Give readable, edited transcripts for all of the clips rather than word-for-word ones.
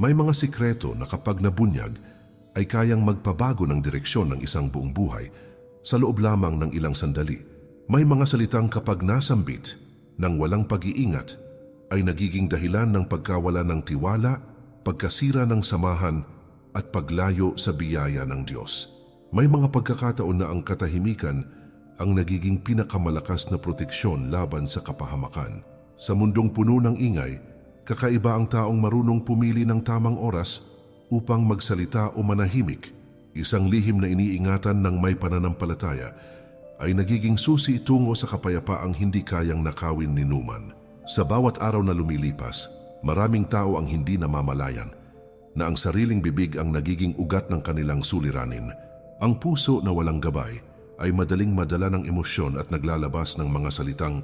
May mga sikreto na kapag nabunyag ay kayang magpabago ng direksyon ng isang buong buhay sa loob lamang ng ilang sandali. May mga salitang kapag nasambit ng walang pag-iingat ay nagiging dahilan ng pagkawala ng tiwala, pagkasira ng samahan at paglayo sa biyaya ng Diyos. May mga pagkakataon na ang katahimikan ang nagiging pinakamalakas na proteksyon laban sa kapahamakan. Sa mundong puno ng ingay, kakaiba ang taong marunong pumili ng tamang oras upang magsalita o manahimik. Isang lihim na iniingatan ng may pananampalataya ay nagiging susi tungo sa kapayapaang hindi kayang nakawin ni Numan. Sa bawat araw na lumilipas, maraming tao ang hindi namamalayan na ang sariling bibig ang nagiging ugat ng kanilang suliranin. Ang puso na walang gabay ay madaling madala ng emosyon at naglalabas ng mga salitang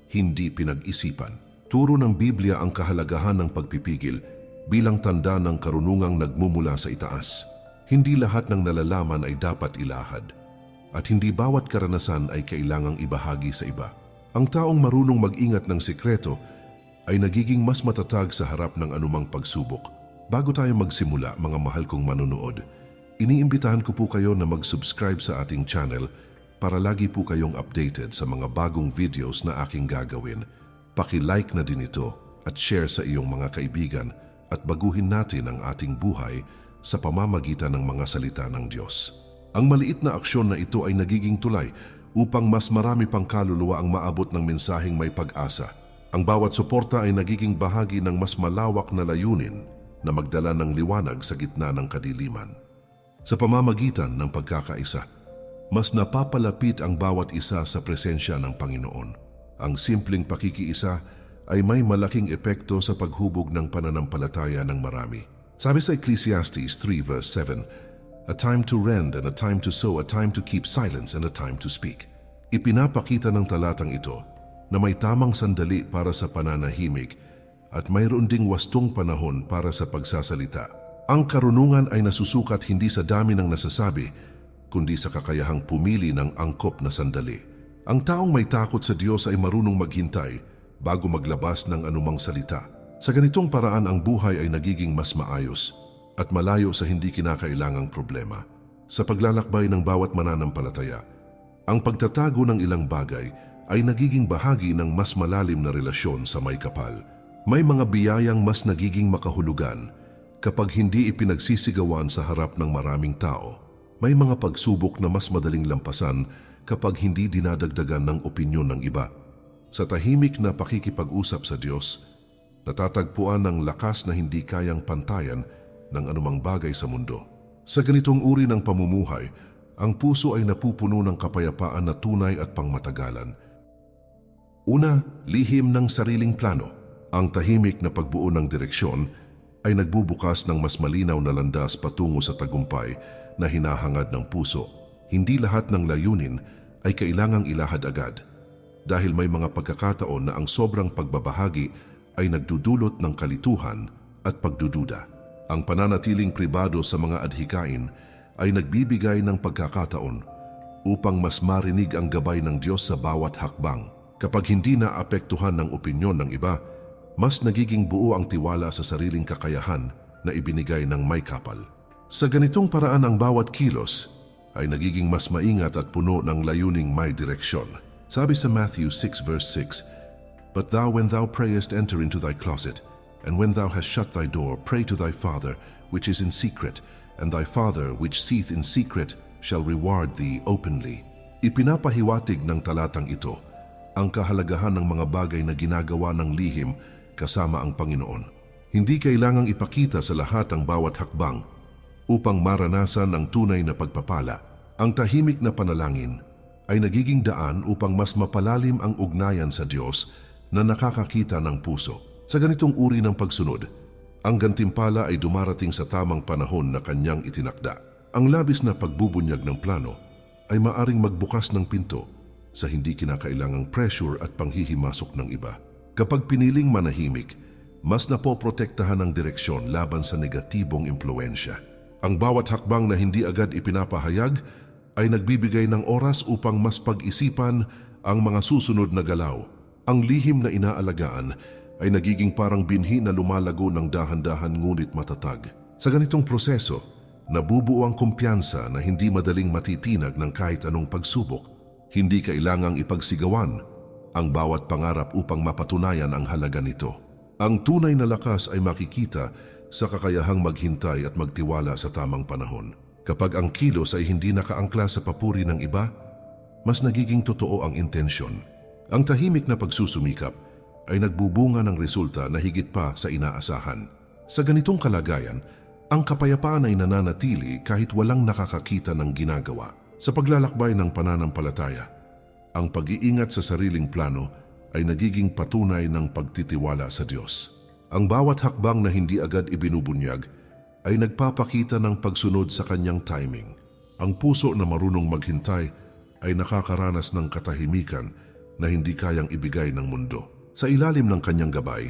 hindi pinag-isipan. Turo ng Biblia ang kahalagahan ng pagpipigil bilang tanda ng karunungang nagmumula sa itaas. Hindi lahat ng nalalaman ay dapat ilahad, at hindi bawat karanasan ay kailangang ibahagi sa iba. Ang taong marunong mag-ingat ng sikreto ay nagiging mas matatag sa harap ng anumang pagsubok. Bago tayo magsimula, mga mahal kong manunood, iniimbitahan ko po kayo na mag-subscribe sa ating channel para lagi po kayong updated sa mga bagong videos na aking gagawin. Paki-like na din ito at share sa iyong mga kaibigan at baguhin natin ang ating buhay sa pamamagitan ng mga salita ng Diyos. Ang maliit na aksyon na ito ay nagiging tulay upang mas marami pang kaluluwa ang maabot ng mensaheng may pag-asa. Ang bawat suporta ay nagiging bahagi ng mas malawak na layunin na magdala ng liwanag sa gitna ng kadiliman. Sa pamamagitan ng pagkakaisa, mas napapalapit ang bawat isa sa presensya ng Panginoon. Ang simpleng pakikiisa ay may malaking epekto sa paghubog ng pananampalataya ng marami. Sabi sa Ecclesiastes 3 verse 7, "A time to rend and a time to sow, a time to keep silence and a time to speak." Ipinapakita ng talatang ito na may tamang sandali para sa pananahimik at mayroon ding wastong panahon para sa pagsasalita. Ang karunungan ay nasusukat hindi sa dami ng nasasabi, kundi sa kakayahang pumili ng angkop na sandali. Ang taong may takot sa Diyos ay marunong maghintay bago maglabas ng anumang salita. Sa ganitong paraan ang buhay ay nagiging mas maayos at malayo sa hindi kinakailangang problema. Sa paglalakbay ng bawat mananampalataya, ang pagtatago ng ilang bagay ay nagiging bahagi ng mas malalim na relasyon sa may kapal. May mga biyayang mas nagiging makahulugan kapag hindi ipinagsisigawan sa harap ng maraming tao. May mga pagsubok na mas madaling lampasan kapag hindi dinadagdagan ng opinyon ng iba. Sa tahimik na pakikipag-usap sa Diyos, natatagpuan ng lakas na hindi kayang pantayan ng anumang bagay sa mundo. Sa ganitong uri ng pamumuhay, ang puso ay napupuno ng kapayapaan na tunay at pangmatagalan. Una, lihim ng sariling plano. Ang tahimik na pagbuo ng direksyon ay nagbubukas ng mas malinaw na landas patungo sa tagumpay na hinahangad ng puso. Hindi lahat ng layunin ay kailangang ilahad agad dahil may mga pagkakataon na ang sobrang pagbabahagi ay nagdudulot ng kalituhan at pagdududa. Ang pananatiling pribado sa mga adhikain ay nagbibigay ng pagkakataon upang mas marinig ang gabay ng Diyos sa bawat hakbang. Kapag hindi naapektuhan ng opinyon ng iba, mas nagiging buo ang tiwala sa sariling kakayahan na ibinigay ng may kapal. Sa ganitong paraan ang bawat kilos ay nagiging mas maingat at puno ng layuning may direksyon. Sabi sa Matthew 6 verse 6, "But thou when thou prayest enter into thy closet, and when thou hast shut thy door, pray to thy Father which is in secret, and thy Father which seeth in secret shall reward thee openly." Ipinapahiwatig ng talatang ito ang kahalagahan ng mga bagay na ginagawa ng lihim kasama ang Panginoon. Hindi kailangang ipakita sa lahat ang bawat hakbang upang maranasan ang tunay na pagpapala. Ang tahimik na panalangin ay nagiging daan upang mas mapalalim ang ugnayan sa Diyos na nakakakita ng puso. Sa ganitong uri ng pagsunod, ang gantimpala ay dumarating sa tamang panahon na kanyang itinakda. Ang labis na pagbubunyag ng plano ay maaring magbukas ng pinto sa hindi kinakailangang pressure at panghihimasok ng iba. Kapag piniling manahimik, mas napoprotektahan ang direksyon laban sa negatibong impluensya. Ang bawat hakbang na hindi agad ipinapahayag ay nagbibigay ng oras upang mas pag-isipan ang mga susunod na galaw. Ang lihim na inaalagaan ay nagiging parang binhi na lumalago ng dahan-dahan ngunit matatag. Sa ganitong proseso, nabubuo ang kumpiyansa na hindi madaling matitinag ng kahit anong pagsubok. Hindi kailangang ipagsigawan ang bawat pangarap upang mapatunayan ang halaga nito. Ang tunay na lakas ay makikita sa kakayahang maghintay at magtiwala sa tamang panahon. Kapag ang kilos ay hindi nakaangkla sa papuri ng iba, mas nagiging totoo ang intensyon. Ang tahimik na pagsusumikap ay nagbubunga ng resulta na higit pa sa inaasahan. Sa ganitong kalagayan, ang kapayapaan ay nananatili kahit walang nakakakita ng ginagawa. Sa paglalakbay ng pananampalataya, ang pag-iingat sa sariling plano ay nagiging patunay ng pagtitiwala sa Diyos. Ang bawat hakbang na hindi agad ibinubunyag ay nagpapakita ng pagsunod sa kanyang timing. Ang puso na marunong maghintay ay nakakaranas ng katahimikan na hindi kayang ibigay ng mundo. Sa ilalim ng kanyang gabay,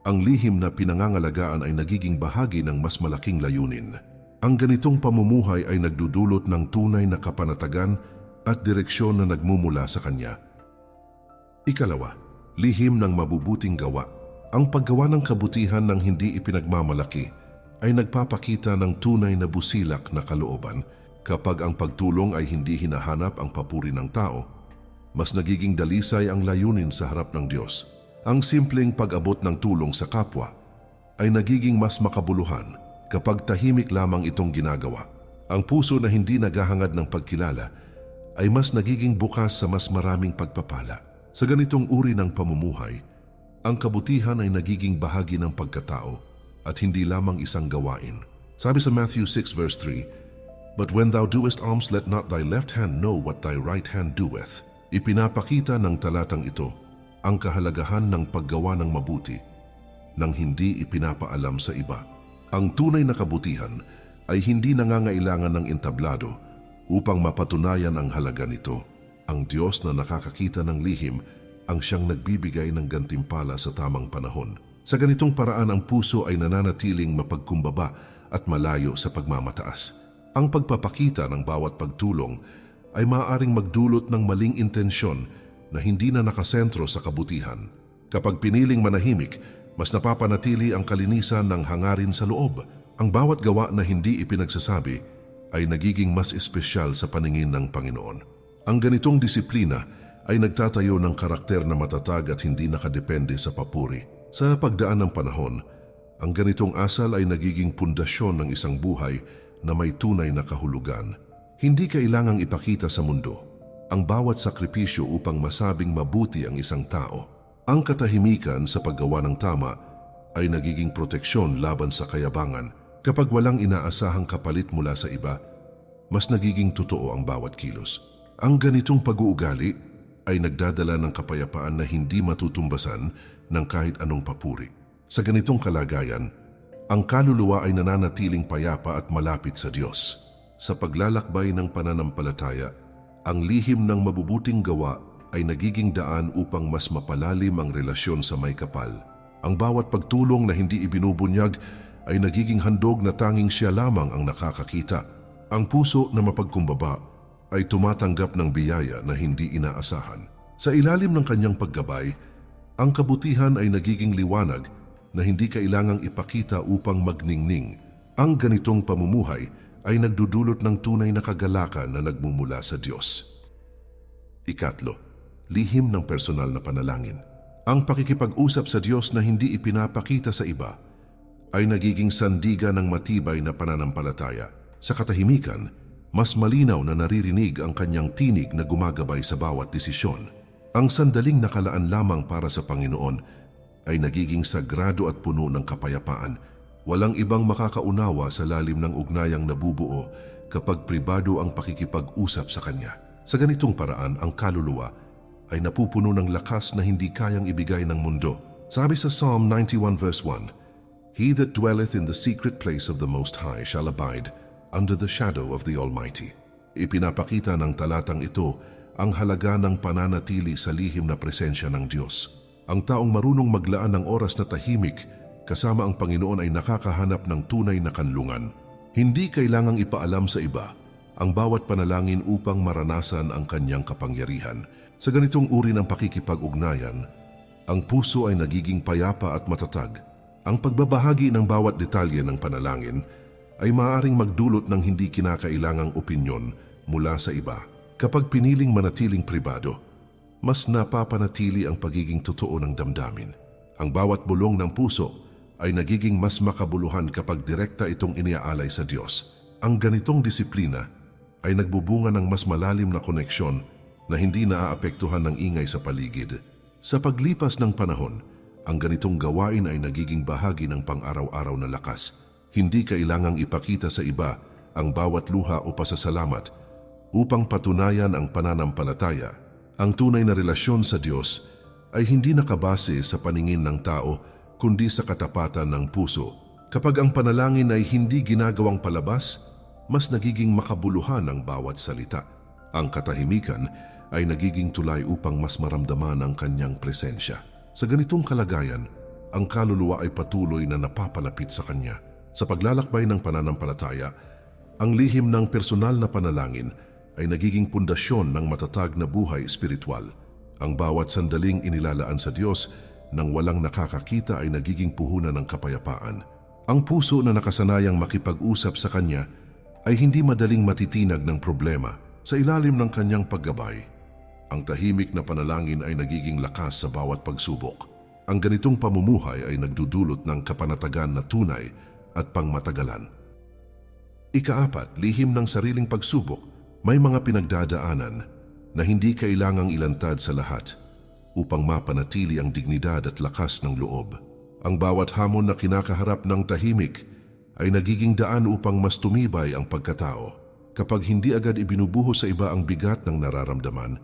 ang lihim na pinangangalagaan ay nagiging bahagi ng mas malaking layunin. Ang ganitong pamumuhay ay nagdudulot ng tunay na kapanatagan at direksyon na nagmumula sa kanya. Ikalawa, lihim ng mabubuting gawa. Ang paggawa ng kabutihan ng hindi ipinagmamalaki ay nagpapakita ng tunay na busilak na kalooban. Kapag ang pagtulong ay hindi hinahanap ang papuri ng tao, mas nagiging dalisay ang layunin sa harap ng Diyos. Ang simpleng pag-abot ng tulong sa kapwa ay nagiging mas makabuluhan kapag tahimik lamang itong ginagawa. Ang puso na hindi naghahangad ng pagkilala ay mas nagiging bukas sa mas maraming pagpapala. Sa ganitong uri ng pamumuhay, ang kabutihan ay nagiging bahagi ng pagkatao at hindi lamang isang gawain. Sabi sa Matthew 6 verse 3, "But when thou doest alms, let not thy left hand know what thy right hand doeth." Ipinapakita ng talatang ito ang kahalagahan ng paggawa ng mabuti nang hindi ipinapaalam sa iba. Ang tunay na kabutihan ay hindi nangangailangan ng entablado upang mapatunayan ang halaga nito. Ang Diyos na nakakakita ng lihim ang siyang nagbibigay ng gantimpala sa tamang panahon. Sa ganitong paraan, ang puso ay nananatiling mapagkumbaba at malayo sa pagmamataas. Ang pagpapakita ng bawat pagtulong ay maaaring magdulot ng maling intensyon na hindi na nakasentro sa kabutihan. Kapag piniling manahimik, mas napapanatili ang kalinisan ng hangarin sa loob. Ang bawat gawa na hindi ipinagsasabi ay nagiging mas espesyal sa paningin ng Panginoon. Ang ganitong disiplina ay nagtatayo ng karakter na matatag at hindi nakadepende sa papuri. Sa pagdaan ng panahon, ang ganitong asal ay nagiging pundasyon ng isang buhay na may tunay na kahulugan. Hindi kailangang ipakita sa mundo ang bawat sakripisyo upang masabing mabuti ang isang tao. Ang katahimikan sa paggawa ng tama ay nagiging proteksyon laban sa kayabangan. Kapag walang inaasahang kapalit mula sa iba, mas nagiging totoo ang bawat kilos. Ang ganitong pag-uugali ay nagdadala ng kapayapaan na hindi matutumbasan ng kahit anong papuri. Sa ganitong kalagayan, ang kaluluwa ay nananatiling payapa at malapit sa Diyos. Sa paglalakbay ng pananampalataya, ang lihim ng mabubuting gawa ay nagiging daan upang mas mapalalim ang relasyon sa may kapal. Ang bawat pagtulong na hindi ibinubunyag ay nagiging handog na tanging siya lamang ang nakakakita. Ang puso na mapagkumbaba ay tumatanggap ng biyaya na hindi inaasahan. Sa ilalim ng kanyang paggabay, ang kabutihan ay nagiging liwanag na hindi kailangang ipakita upang magningning. Ang ganitong pamumuhay ay nagdudulot ng tunay na kagalakan na nagmumula sa Diyos. Ikatlo, lihim ng personal na panalangin. Ang pakikipag-usap sa Diyos na hindi ipinapakita sa iba ay nagiging sandigan ng matibay na pananampalataya. Sa katahimikan, mas malinaw na naririnig ang kanyang tinig na gumagabay sa bawat desisyon. Ang sandaling nakalaan lamang para sa Panginoon ay nagiging sagrado at puno ng kapayapaan. Walang ibang makakaunawa sa lalim ng ugnayang nabubuo kapag pribado ang pakikipag-usap sa Kanya. Sa ganitong paraan, ang kaluluwa ay napupuno ng lakas na hindi kayang ibigay ng mundo. Sabi sa Psalm 91 verse 1, "He that dwelleth in the secret place of the Most High shall abide under the shadow of the Almighty." Ipinapakita ng talatang ito ang halaga ng pananatili sa lihim na presensya ng Diyos. Ang taong marunong maglaan ng oras na tahimik kasama ang Panginoon ay nakakahanap ng tunay na kanlungan. Hindi kailangang ipaalam sa iba ang bawat panalangin upang maranasan ang kanyang kapangyarihan. Sa ganitong uri ng pakikipag-ugnayan, Ang puso ay nagiging payapa at matatag. Ang pagbabahagi ng bawat detalye ng panalangin ay maaaring magdulot ng hindi kinakailangang opinyon mula sa iba. Kapag piniling manatiling pribado, mas napapanatili ang pagiging totoo ng damdamin. Ang bawat bulong ng puso ay nagiging mas makabuluhan kapag direkta itong iniaalay sa Diyos. Ang ganitong disiplina ay nagbubunga ng mas malalim na koneksyon na hindi naaapektuhan ng ingay sa paligid. Sa paglipas ng panahon, ang ganitong gawain ay nagiging bahagi ng pang-araw-araw na lakas. Hindi kailangang ipakita sa iba ang bawat luha o pasasalamat upang patunayan ang pananampalataya. Ang tunay na relasyon sa Diyos ay hindi nakabase sa paningin ng tao kundi sa katapatan ng puso. Kapag ang panalangin ay hindi ginagawang palabas, mas nagiging makabuluhan ang bawat salita. Ang katahimikan ay nagiging tulay upang mas maramdaman ang kanyang presensya. Sa ganitong kalagayan, ang kaluluwa ay patuloy na napapalapit sa kanya. Sa paglalakbay ng pananampalataya, ang lihim ng personal na panalangin ay nagiging pundasyon ng matatag na buhay espiritual. Ang bawat sandaling inilalaan sa Diyos nang walang nakakakita ay nagiging puhunan ng kapayapaan. Ang puso na nakasanayang makipag-usap sa Kanya ay hindi madaling matitinag ng problema sa ilalim ng Kanyang paggabay. Ang tahimik na panalangin ay nagiging lakas sa bawat pagsubok. Ang ganitong pamumuhay ay nagdudulot ng kapanatagan na tunay at pangmatagalan. Ikaapat, lihim ng sariling pagsubok. May mga pinagdadaanan na hindi kailangang ilantad sa lahat upang mapanatili ang dignidad at lakas ng loob. Ang bawat hamon na kinakaharap ng tahimik ay nagiging daan upang mas tumibay ang pagkatao. Kapag hindi agad ibinubuhos sa iba ang bigat ng nararamdaman,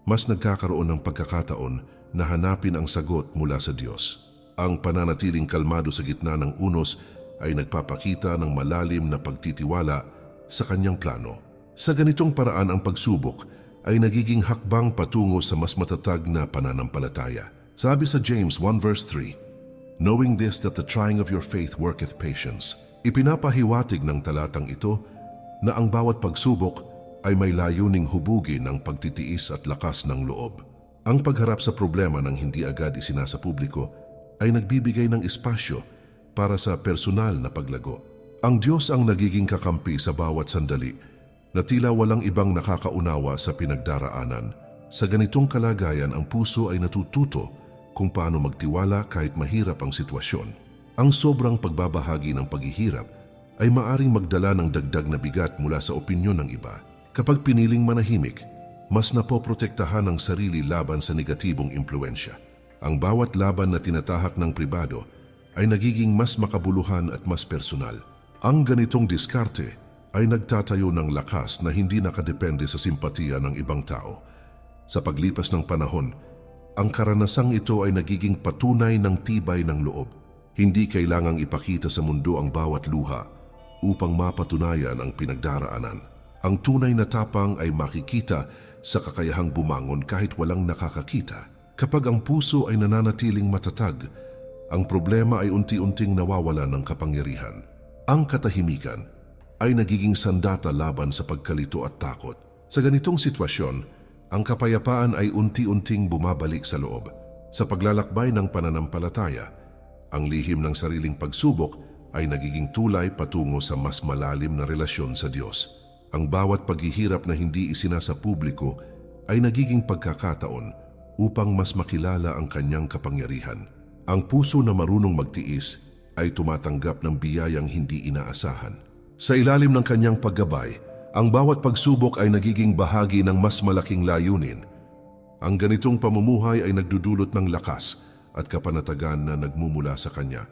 mas nagkakaroon ng pagkakataon na hanapin ang sagot mula sa Diyos. Ang pananatiling kalmado sa gitna ng unos ay nagpapakita ng malalim na pagtitiwala sa Kanyang plano. Sa ganitong paraan ang pagsubok ay nagiging hakbang patungo sa mas matatag na pananampalataya. Sabi sa James 1 verse 3, "Knowing this that the trying of your faith worketh patience." Ipinapahiwatig ng talatang ito na ang bawat pagsubok ay may layuning hubugin ang pagtitiis at lakas ng loob. Ang pagharap sa problema ng hindi agad isinasa publiko ay nagbibigay ng espasyo para sa personal na paglago. Ang Diyos ang nagiging kakampi sa bawat sandali na tila walang ibang nakakaunawa sa pinagdaraanan. Sa ganitong kalagayan, ang puso ay natututo kung paano magtiwala kahit mahirap ang sitwasyon. Ang sobrang pagbabahagi ng paghihirap ay maaring magdala ng dagdag na bigat mula sa opinyon ng iba. Kapag piniling manahimik, mas napoprotektahan ang sarili laban sa negatibong impluensya. Ang bawat laban na tinatahak ng pribado ay nagiging mas makabuluhan at mas personal. Ang ganitong diskarte ay nagtatayo ng lakas na hindi nakadepende sa simpatiya ng ibang tao. Sa paglipas ng panahon, ang karanasang ito ay nagiging patunay ng tibay ng loob. Hindi kailangang ipakita sa mundo ang bawat luha upang mapatunayan ang pinagdaraanan. Ang tunay na tapang ay makikita sa kakayahang bumangon kahit walang nakakakita. Kapag ang puso ay nananatiling matatag, ang problema ay unti-unting nawawala ng kapangyarihan. Ang katahimikan ay nagiging sandata laban sa pagkalito at takot. Sa ganitong sitwasyon, ang kapayapaan ay unti-unting bumabalik sa loob. Sa paglalakbay ng pananampalataya, ang lihim ng sariling pagsubok ay nagiging tulay patungo sa mas malalim na relasyon sa Diyos. Ang bawat paghihirap na hindi isinasa publiko ay nagiging pagkakataon upang mas makilala ang Kanyang kapangyarihan. Ang puso na marunong magtiis ay tumatanggap ng biyayang hindi inaasahan. Sa ilalim ng Kanyang paggabay, ang bawat pagsubok ay nagiging bahagi ng mas malaking layunin. Ang ganitong pamumuhay ay nagdudulot ng lakas at kapanatagan na nagmumula sa Kanya.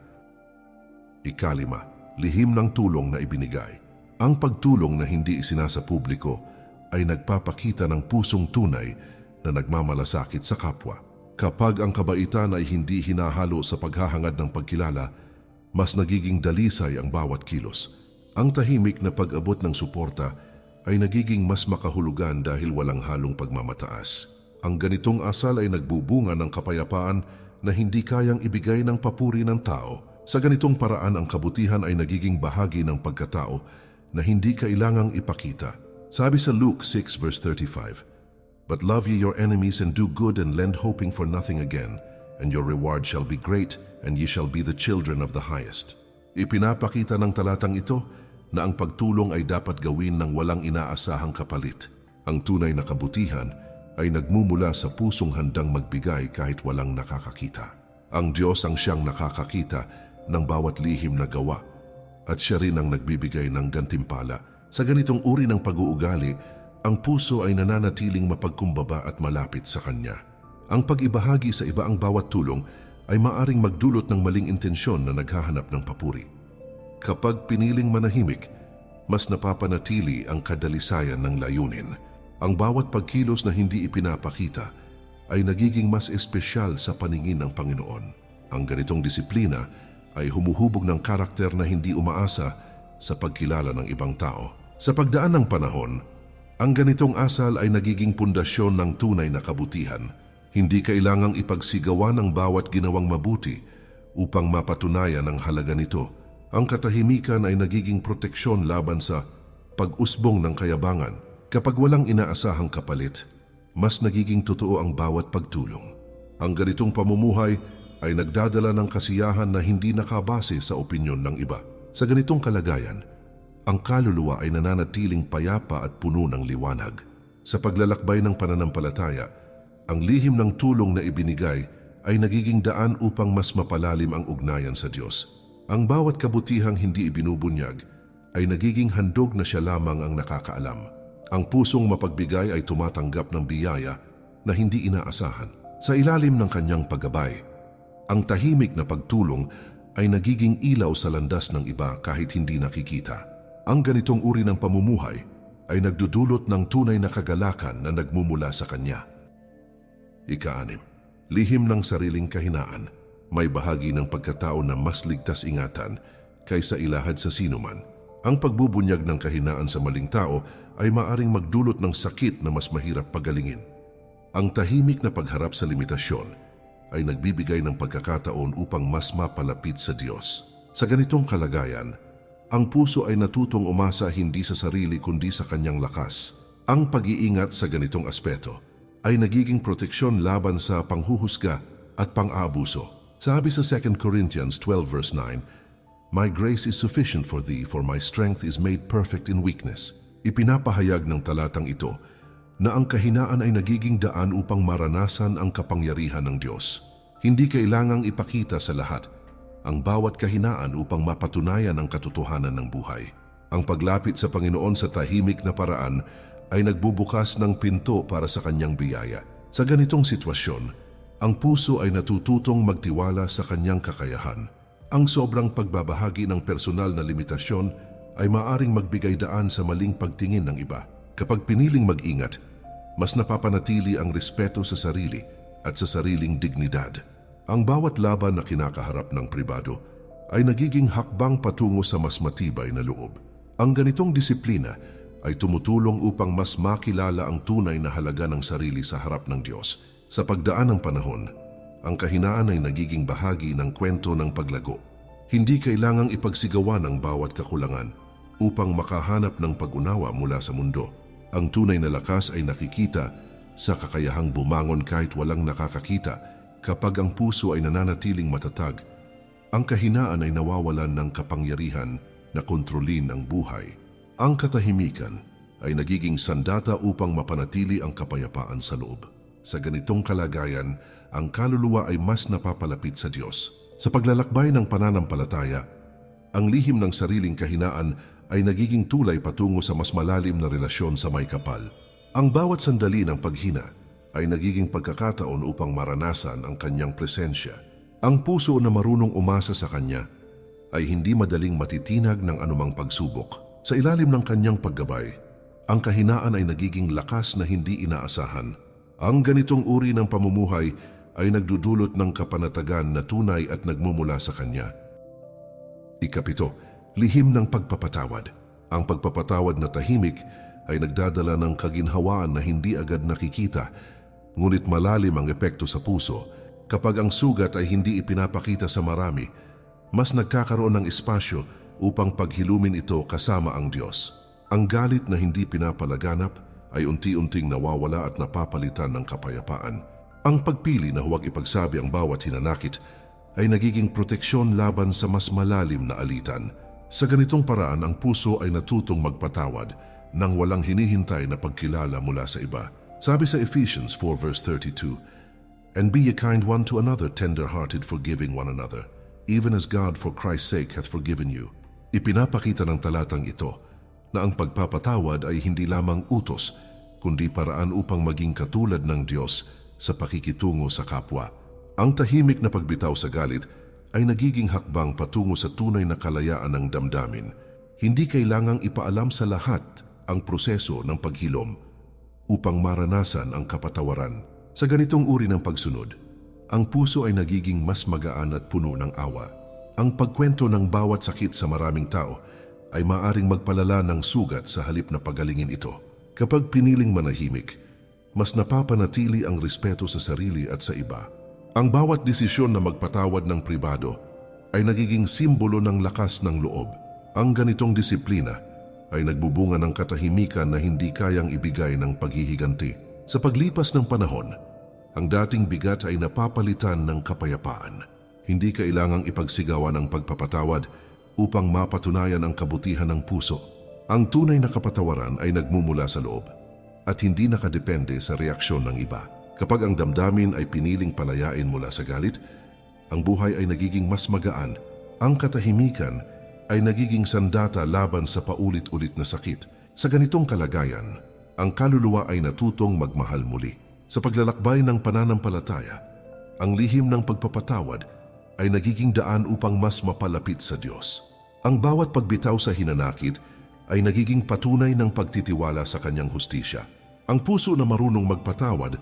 Ikalima, lihim ng tulong na ibinigay. Ang pagtulong na hindi isinasa publiko ay nagpapakita ng pusong tunay na nagmamalasakit sa kapwa. Kapag ang kabaitan ay hindi hinahalo sa paghahangad ng pagkilala, mas nagiging dalisay ang bawat kilos. Ang tahimik na pag-abot ng suporta ay nagiging mas makahulugan dahil walang halong pagmamataas. Ang ganitong asal ay nagbubunga ng kapayapaan na hindi kayang ibigay ng papuri ng tao. Sa ganitong paraan, ang kabutihan ay nagiging bahagi ng pagkatao na hindi kailangang ipakita. Sabi sa Luke 6 verse 35, "But love ye your enemies and do good and lend hoping for nothing again, and your reward shall be great, and ye shall be the children of the highest. Ipinapakita ng talatang ito na ang pagtulong ay dapat gawin ng walang inaasahang kapalit. Ang tunay na kabutihan ay nagmumula sa pusong handang magbigay kahit walang nakakakita. Ang Diyos ang siyang nakakakita ng bawat lihim na gawa at siya rin ang nagbibigay ng gantimpala. Sa ganitong uri ng pag-uugali, ang puso ay nananatiling mapagkumbaba at malapit sa Kanya. Ang pag-ibahagi sa iba ang bawat tulong ay maaring magdulot ng maling intensyon na naghahanap ng papuri. Kapag piniling manahimik, mas napapanatili ang kadalisayan ng layunin. Ang bawat pagkilos na hindi ipinapakita ay nagiging mas espesyal sa paningin ng Panginoon. Ang ganitong disiplina ay humuhubog ng karakter na hindi umaasa sa pagkilala ng ibang tao. Sa pagdaan ng panahon, ang ganitong asal ay nagiging pundasyon ng tunay na kabutihan. Hindi kailangang ipagsigawan ang bawat ginawang mabuti upang mapatunayan ang halaga nito. Ang katahimikan ay nagiging proteksyon laban sa pag-usbong ng kayabangan. Kapag walang inaasahang kapalit, mas nagiging totoo ang bawat pagtulong. Ang ganitong pamumuhay ay nagdadala ng kasiyahan na hindi nakabase sa opinyon ng iba. Sa ganitong kalagayan, ang kaluluwa ay nananatiling payapa at puno ng liwanag. Sa paglalakbay ng pananampalataya, ang lihim ng tulong na ibinigay ay nagiging daan upang mas mapalalim ang ugnayan sa Diyos. Ang bawat kabutihang hindi ibinubunyag ay nagiging handog na siya lamang ang nakakaalam. Ang pusong mapagbigay ay tumatanggap ng biyaya na hindi inaasahan. Sa ilalim ng kanyang paggabay, ang tahimik na pagtulong ay nagiging ilaw sa landas ng iba kahit hindi nakikita. Ang ganitong uri ng pamumuhay ay nagdudulot ng tunay na kagalakan na nagmumula sa kanya. Ika-6, lihim ng sariling kahinaan. May bahagi ng pagkatao na mas ligtas ingatan kaysa ilahad sa sinuman. Ang pagbubunyag ng kahinaan sa maling tao ay maaring magdulot ng sakit na mas mahirap pagalingin. Ang tahimik na pagharap sa limitasyon ay nagbibigay ng pagkakataon upang mas mapalapit sa Diyos. Sa ganitong kalagayan, ang puso ay natutong umasa hindi sa sarili kundi sa kanyang lakas. Ang pag-iingat sa ganitong aspeto ay nagiging proteksyon laban sa panghuhusga at pang-aabuso. Sabi sa 2 Corinthians 12 verse 9, "My grace is sufficient for thee, for my strength is made perfect in weakness." Ipinapahayag ng talatang ito na ang kahinaan ay nagiging daan upang maranasan ang kapangyarihan ng Diyos. Hindi kailangang ipakita sa lahat ang bawat kahinaan upang mapatunayan ang katotohanan ng buhay. Ang paglapit sa Panginoon sa tahimik na paraan ay nagbubukas ng pinto para sa kanyang biyaya. Sa ganitong sitwasyon, ang puso ay natututong magtiwala sa kanyang kakayahan. Ang sobrang pagbabahagi ng personal na limitasyon ay maaring magbigay daan sa maling pagtingin ng iba. Kapag piniling mag-ingat, mas napapanatili ang respeto sa sarili at sa sariling dignidad. Ang bawat laban na kinakaharap ng pribado ay nagiging hakbang patungo sa mas matibay na loob. Ang ganitong disiplina ay tumutulong upang mas makilala ang tunay na halaga ng sarili sa harap ng Diyos. Sa pagdaan ng panahon, ang kahinaan ay nagiging bahagi ng kwento ng paglago. Hindi kailangang ipagsigawan ang bawat kakulangan upang makahanap ng pag-unawa mula sa mundo. Ang tunay na lakas ay nakikita sa kakayahang bumangon kahit walang nakakakita. Kapag ang puso ay nananatiling matatag, ang kahinaan ay nawawalan ng kapangyarihan na kontrolin ang buhay. Ang katahimikan ay nagiging sandata upang mapanatili ang kapayapaan sa loob. Sa ganitong kalagayan, ang kaluluwa ay mas napapalapit sa Diyos. Sa paglalakbay ng pananampalataya, ang lihim ng sariling kahinaan ay nagiging tulay patungo sa mas malalim na relasyon sa may kapal. Ang bawat sandali ng paghina ay nagiging pagkakataon upang maranasan ang kanyang presensya. Ang puso na marunong umasa sa kanya ay hindi madaling matitinag ng anumang pagsubok. Sa ilalim ng kanyang paggabay, ang kahinaan ay nagiging lakas na hindi inaasahan. Ang ganitong uri ng pamumuhay ay nagdudulot ng kapanatagan na tunay at nagmumula sa kanya. Ika-7, lihim ng pagpapatawad. Ang pagpapatawad na tahimik ay nagdadala ng kaginhawaan na hindi agad nakikita, ngunit malalim ang epekto sa puso. Kapag ang sugat ay hindi ipinapakita sa marami, mas nagkakaroon ng espasyo upang paghilumin ito kasama ang Diyos. Ang galit na hindi pinapalaganap ay unti-unting nawawala at napapalitan ng kapayapaan. Ang pagpili na huwag ipagsabi ang bawat hinanakit ay nagiging proteksyon laban sa mas malalim na alitan. Sa ganitong paraan, ang puso ay natutong magpatawad nang walang hinihintay na pagkilala mula sa iba. Sabi sa Ephesians 4 verse 32, "And be ye kind one to another, tender-hearted, forgiving one another, even as God for Christ's sake hath forgiven you." Ipinapakita ng talatang ito na ang pagpapatawad ay hindi lamang utos, kundi paraan upang maging katulad ng Diyos sa pakikitungo sa kapwa. Ang tahimik na pagbitaw sa galit ay nagiging hakbang patungo sa tunay na kalayaan ng damdamin. Hindi kailangang ipaalam sa lahat ang proseso ng paghilom upang maranasan ang kapatawaran. Sa ganitong uri ng pagsunod, ang puso ay nagiging mas magaan at puno ng awa. Ang pagkwento ng bawat sakit sa maraming tao ay maaring magpalala ng sugat sa halip na pagalingin ito. Kapag piniling manahimik, mas napapanatili ang respeto sa sarili at sa iba. Ang bawat desisyon na magpatawad ng pribado ay nagiging simbolo ng lakas ng loob. Ang ganitong disiplina ay nagbubunga ng katahimikan na hindi kayang ibigay ng paghihiganti. Sa paglipas ng panahon, ang dating bigat ay napapalitan ng kapayapaan. Hindi kailangang ipagsigawan ang pagpapatawad upang mapatunayan ang kabutihan ng puso. Ang tunay na kapatawaran ay nagmumula sa loob at hindi nakadepende sa reaksyon ng iba. Kapag ang damdamin ay piniling palayain mula sa galit, ang buhay ay nagiging mas magaan. Ang katahimikan ay nagiging sandata laban sa paulit-ulit na sakit. Sa ganitong kalagayan, ang kaluluwa ay natutong magmahal muli. Sa paglalakbay ng pananampalataya, ang lihim ng pagpapatawad ay nagiging daan upang mas mapalapit sa Diyos. Ang bawat pagbitaw sa hinanakit ay nagiging patunay ng pagtitiwala sa kanyang hustisya. Ang puso na marunong magpatawad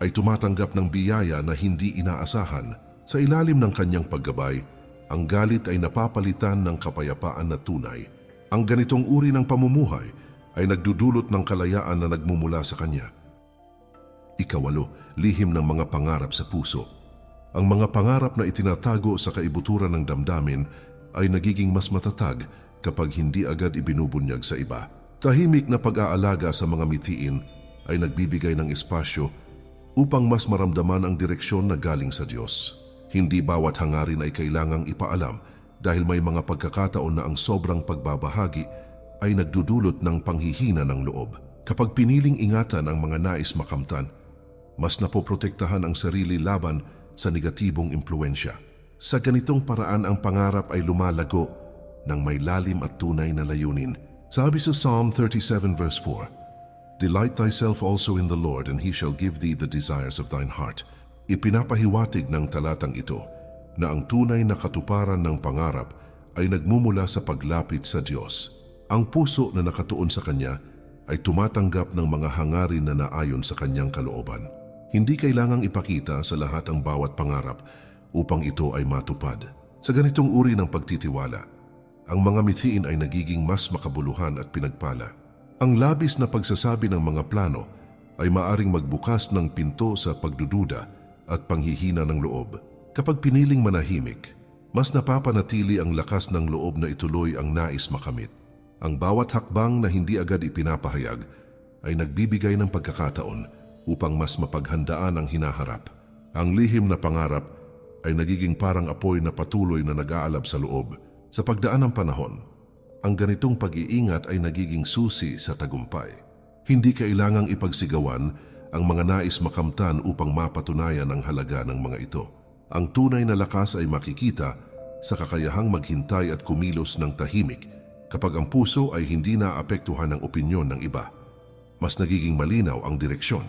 ay tumatanggap ng biyaya na hindi inaasahan. Sa ilalim ng kanyang paggabay, ang galit ay napapalitan ng kapayapaan na tunay. Ang ganitong uri ng pamumuhay ay nagdudulot ng kalayaan na nagmumula sa kanya. 8, lihim ng mga pangarap sa puso. Ang mga pangarap na itinatago sa kaibuturan ng damdamin ay nagiging mas matatag kapag hindi agad ibinubunyag sa iba. Tahimik na pag-aalaga sa mga mithiin ay nagbibigay ng espasyo upang mas maramdaman ang direksyon na galing sa Diyos. Hindi bawat hangarin ay kailangang ipaalam dahil may mga pagkakataon na ang sobrang pagbabahagi ay nagdudulot ng panghihina ng loob. Kapag piniling ingatan ang mga nais makamtan, mas napoprotektahan ang sarili laban sa negatibong impluensya. Sa ganitong paraan, ang pangarap ay lumalago ng may lalim at tunay na layunin. Sabi sa Psalm 37 verse 4, "Delight thyself also in the Lord, and He shall give thee the desires of thine heart." Ipinapahiwatig ng talatang ito na ang tunay na katuparan ng pangarap ay nagmumula sa paglapit sa Diyos. Ang puso na nakatuon sa Kanya ay tumatanggap ng mga hangarin na naayon sa Kanyang kalooban. Hindi kailangang ipakita sa lahat ang bawat pangarap upang ito ay matupad. Sa ganitong uri ng pagtitiwala, ang mga mithiin ay nagiging mas makabuluhan at pinagpala. Ang labis na pagsasabi ng mga plano ay maaring magbukas ng pinto sa pagdududa at panghihina ng loob. Kapag piniling manahimik, mas napapanatili ang lakas ng loob na ituloy ang nais makamit. Ang bawat hakbang na hindi agad ipinapahayag ay nagbibigay ng pagkakataon upang mas mapaghandaan ang hinaharap. Ang lihim na pangarap ay nagiging parang apoy na patuloy na nag-aalab sa loob. Sa pagdaan ng panahon, ang ganitong pag-iingat ay nagiging susi sa tagumpay. Hindi kailangang ipagsigawan ang mga nais makamtan upang mapatunayan ang halaga ng mga ito. Ang tunay na lakas ay makikita sa kakayahang maghintay at kumilos ng tahimik kapag ang puso ay hindi naapektuhan ng opinyon ng iba. Mas nagiging malinaw ang direksyon.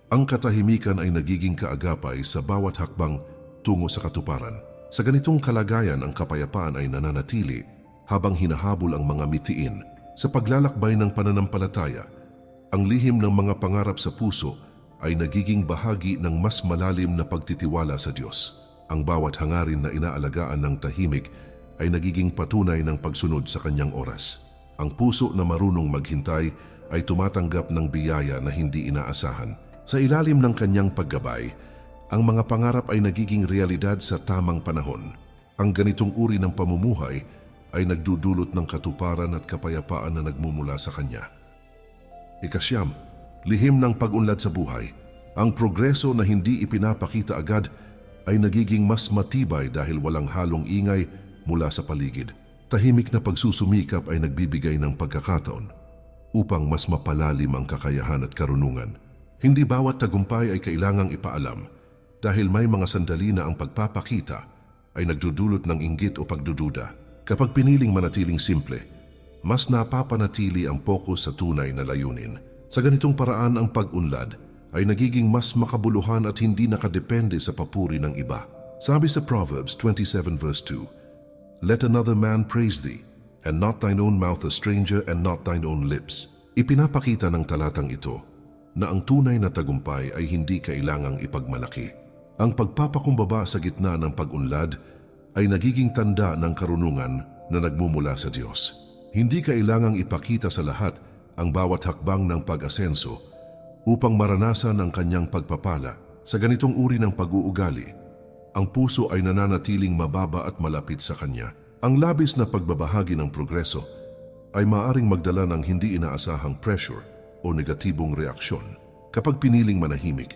Ang katahimikan ay nagiging kaagapay sa bawat hakbang tungo sa katuparan. Sa ganitong kalagayan, ang kapayapaan ay nananatili habang hinahabol ang mga mithiin. Sa paglalakbay ng pananampalataya, ang lihim ng mga pangarap sa puso ay nagiging bahagi ng mas malalim na pagtitiwala sa Diyos. Ang bawat hangarin na inaalagaan ng tahimik ay nagiging patunay ng pagsunod sa Kanyang oras. Ang puso na marunong maghintay ay tumatanggap ng biyaya na hindi inaasahan. Sa ilalim ng Kanyang paggabay, ang mga pangarap ay nagiging realidad sa tamang panahon. Ang ganitong uri ng pamumuhay ay nagdudulot ng katuparan at kapayapaan na nagmumula sa Kanya. 9, lihim ng pag-unlad sa buhay. Ang progreso na hindi ipinapakita agad ay nagiging mas matibay dahil walang halong ingay mula sa paligid. Tahimik na pagsusumikap ay nagbibigay ng pagkakataon upang mas mapalalim ang kakayahan at karunungan. Hindi bawat tagumpay ay kailangang ipaalam dahil may mga sandali na ang pagpapakita ay nagdudulot ng inggit o pagdududa. Kapag piniling manatiling simple, mas napapanatili ang pokus sa tunay na layunin. Sa ganitong paraan ang pag-unlad ay nagiging mas makabuluhan at hindi nakadepende sa papuri ng iba. Sabi sa Proverbs 27 verse 2, "Let another man praise thee, and not thine own mouth a stranger, and not thine own lips." Ipinapakita ng talatang ito na ang tunay na tagumpay ay hindi kailangang ipagmalaki. Ang pagpapakumbaba sa gitna ng pag-unlad ay nagiging tanda ng karunungan na nagmumula sa Diyos. Hindi kailangang ipakita sa lahat ang bawat hakbang ng pag-asenso upang maranasan ang kanyang pagpapala. Sa ganitong uri ng pag-uugali, ang puso ay nananatiling mababa at malapit sa Kanya. Ang labis na pagbabahagi ng progreso ay maaring magdala ng hindi inaasahang pressure o negatibong reaksyon. Kapag piniling manahimik,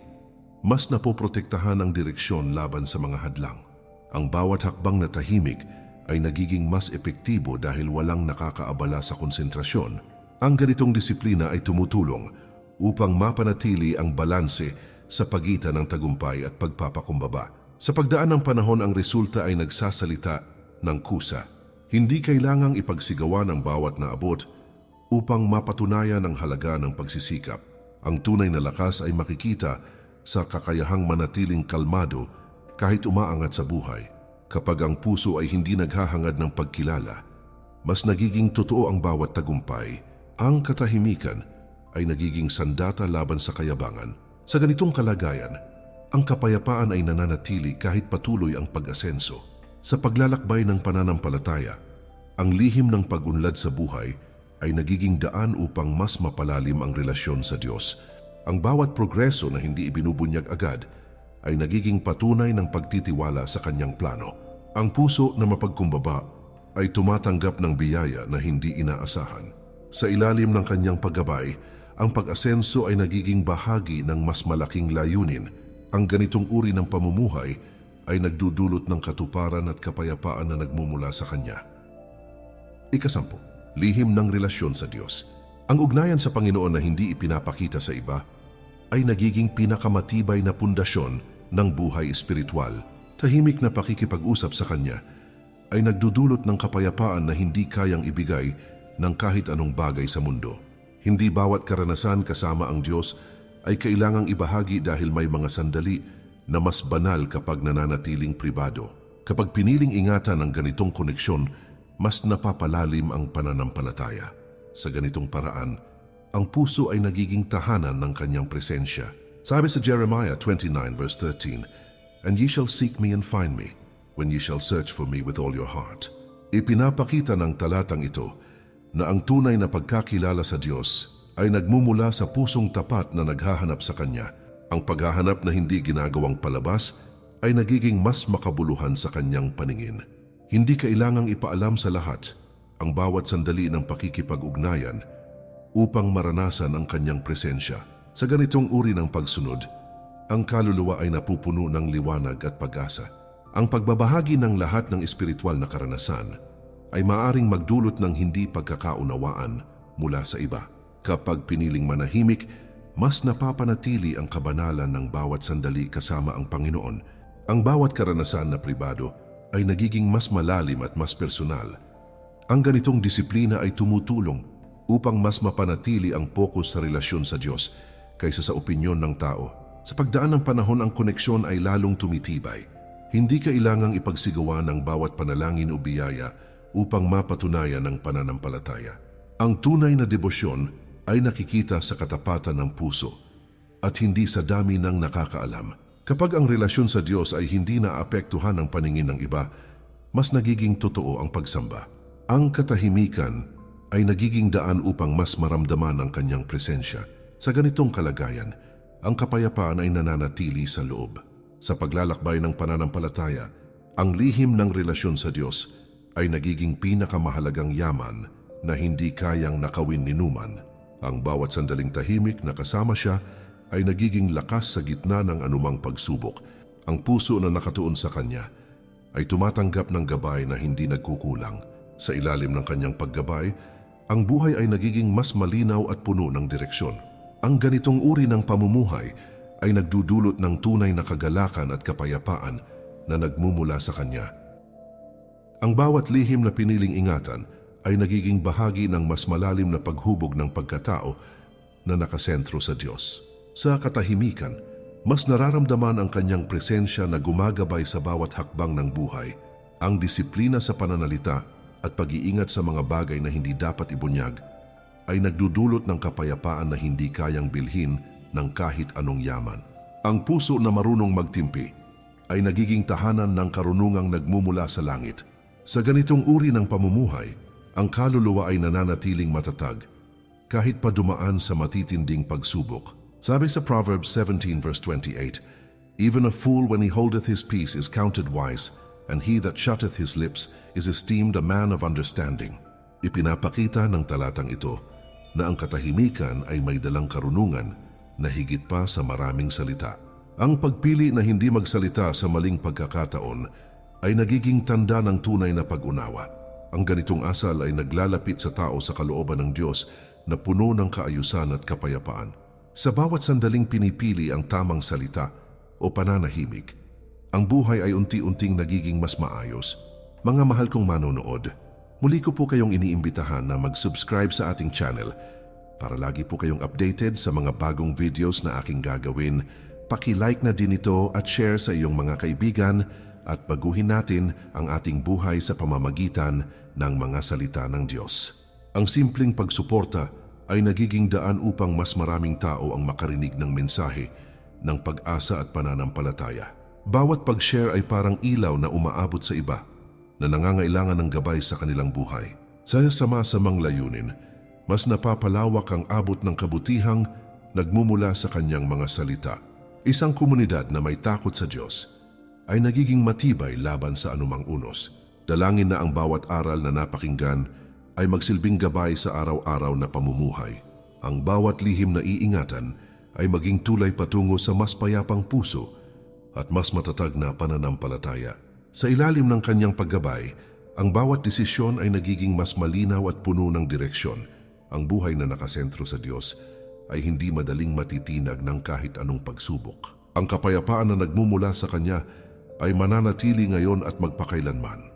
mas napoprotektahan ang direksyon laban sa mga hadlang. Ang bawat hakbang na tahimik ay nagiging mas epektibo dahil walang nakakaabala sa konsentrasyon. Ang ganitong disiplina ay tumutulong upang mapanatili ang balanse sa pagitan ng tagumpay at pagpapakumbaba. Sa pagdaan ng panahon, ang resulta ay nagsasalita ng kusa. Hindi kailangang ipagsigawan ang bawat naabot upang mapatunayan ang halaga ng pagsisikap. Ang tunay na lakas ay makikita sa kakayahang manatiling kalmado kahit umaangat sa buhay. Kapag ang puso ay hindi naghahangad ng pagkilala, mas nagiging totoo ang bawat tagumpay. Ang katahimikan ay nagiging sandata laban sa kayabangan. Sa ganitong kalagayan, ang kapayapaan ay nananatili kahit patuloy ang pag-asenso. Sa paglalakbay ng pananampalataya, ang lihim ng pag-unlad sa buhay ay nagiging daan upang mas mapalalim ang relasyon sa Diyos. Ang bawat progreso na hindi ibinubunyag agad ay nagiging patunay ng pagtitiwala sa Kanyang plano. Ang puso na mapagkumbaba ay tumatanggap ng biyaya na hindi inaasahan. Sa ilalim ng Kanyang paggabay, ang pag-asenso ay nagiging bahagi ng mas malaking layunin. Ang ganitong uri ng pamumuhay ay nagdudulot ng katuparan at kapayapaan na nagmumula sa Kanya. 10. Lihim ng relasyon sa Diyos. Ang ugnayan sa Panginoon na hindi ipinapakita sa iba ay nagiging pinakamatibay na pundasyon ng buhay espiritual. Tahimik na pakikipag-usap sa Kanya ay nagdudulot ng kapayapaan na hindi kayang ibigay ng kahit anong bagay sa mundo. Hindi bawat karanasan kasama ang Diyos ay kailangang ibahagi dahil may mga sandali na mas banal kapag nananatiling pribado. Kapag piniling ingatan ang ganitong koneksyon, mas napapalalim ang pananampalataya. Sa ganitong paraan, ang puso ay nagiging tahanan ng Kanyang presensya. Sabi sa Jeremiah 29 verse 13, "And ye shall seek me and find me, when ye shall search for me with all your heart." Ipinapakita ng talatang ito na ang tunay na pagkakilala sa Diyos ay nagmumula sa pusong tapat na naghahanap sa Kanya. Ang paghahanap na hindi ginagawang palabas ay nagiging mas makabuluhan sa Kanyang paningin. Hindi kailangang ipaalam sa lahat ang bawat sandali ng pakikipag-ugnayan upang maranasan ang Kanyang presensya. Sa ganitong uri ng pagsunod, ang kaluluwa ay napupuno ng liwanag at pag-asa. Ang pagbabahagi ng lahat ng espiritual na karanasan ay maaring magdulot ng hindi pagkakaunawaan mula sa iba. Kapag piniling manahimik, mas napapanatili ang kabanalan ng bawat sandali kasama ang Panginoon. Ang bawat karanasan na pribado ay nagiging mas malalim at mas personal. Ang ganitong disiplina ay tumutulong upang mas mapanatili ang pokus sa relasyon sa Diyos kaysa sa opinyon ng tao. Sa pagdaan ng panahon, ang koneksyon ay lalong tumitibay. Hindi kailangang ipagsigawan ang bawat panalangin o biyaya upang mapatunayan ang pananampalataya. Ang tunay na debosyon ay nakikita sa katapatan ng puso at hindi sa dami ng nakakaalam. Kapag ang relasyon sa Diyos ay hindi naapektuhan ng paningin ng iba, mas nagiging totoo ang pagsamba. Ang katahimikan ay nagiging daan upang mas maramdaman ang Kanyang presensya. Sa ganitong kalagayan, ang kapayapaan ay nananatili sa loob. Sa paglalakbay ng pananampalataya, ang lihim ng relasyon sa Diyos ay nagiging pinakamahalagang yaman na hindi kayang nakawin ni numan. Ang bawat sandaling tahimik na kasama siya ay nagiging lakas sa gitna ng anumang pagsubok. Ang puso na nakatuon sa kanya ay tumatanggap ng gabay na hindi nagkukulang. Sa ilalim ng kanyang paggabay, ang buhay ay nagiging mas malinaw at puno ng direksyon. Ang ganitong uri ng pamumuhay ay nagdudulot ng tunay na kagalakan at kapayapaan na nagmumula sa kanya. Ang bawat lihim na piniling ingatan ay nagiging bahagi ng mas malalim na paghubog ng pagkatao na nakasentro sa Diyos. Sa katahimikan, mas nararamdaman ang kanyang presensya na gumagabay sa bawat hakbang ng buhay. Ang disiplina sa pananalita at pag-iingat sa mga bagay na hindi dapat ibunyag ay nagdudulot ng kapayapaan na hindi kayang bilhin ng kahit anong yaman. Ang puso na marunong magtimpi ay nagiging tahanan ng karunungang nagmumula sa langit. Sa ganitong uri ng pamumuhay, ang kaluluwa ay nananatiling matatag kahit pa dumaan sa matitinding pagsubok. Sabi sa Proverbs 17 verse 28, "Even a fool when he holdeth his peace is counted wise, and he that shutteth his lips is esteemed a man of understanding." Ipinapakita ng talatang ito na ang katahimikan ay may dalang karunungan na higit pa sa maraming salita. Ang pagpili na hindi magsalita sa maling pagkakataon ay nagiging tanda ng tunay na pag-unawa. Ang ganitong asal ay naglalapit sa tao sa kalooban ng Diyos na puno ng kaayusan at kapayapaan. Sa bawat sandaling pinipili ang tamang salita o pananahimik, ang buhay ay unti-unting nagiging mas maayos. Mga mahal kong manonood, muli ko po kayong iniimbitahan na mag-subscribe sa ating channel para lagi po kayong updated sa mga bagong videos na aking gagawin. Paki-like na din ito at share sa iyong mga kaibigan at baguhin natin ang ating buhay sa pamamagitan ng mga salita ng Diyos. Ang simpleng pagsuporta ay nagiging daan upang mas maraming tao ang makarinig ng mensahe ng pag-asa at pananampalataya. Bawat pag-share ay parang ilaw na umaabot sa iba na nangangailangan ng gabay sa kanilang buhay. Sa sama-samang layunin, mas napapalawak ang abot ng kabutihang nagmumula sa kanyang mga salita. Isang komunidad na may takot sa Diyos ay nagiging matibay laban sa anumang unos. Dalangin na ang bawat aral na napakinggan ay magsilbing gabay sa araw-araw na pamumuhay. Ang bawat lihim na iingatan ay maging tulay patungo sa mas payapang puso at mas matatag na pananampalataya. Sa ilalim ng kanyang paggabay, ang bawat desisyon ay nagiging mas malinaw at puno ng direksyon. Ang buhay na nakasentro sa Diyos ay hindi madaling matitinag ng kahit anong pagsubok. Ang kapayapaan na nagmumula sa Kanya ay mananatili ngayon at magpakailanman.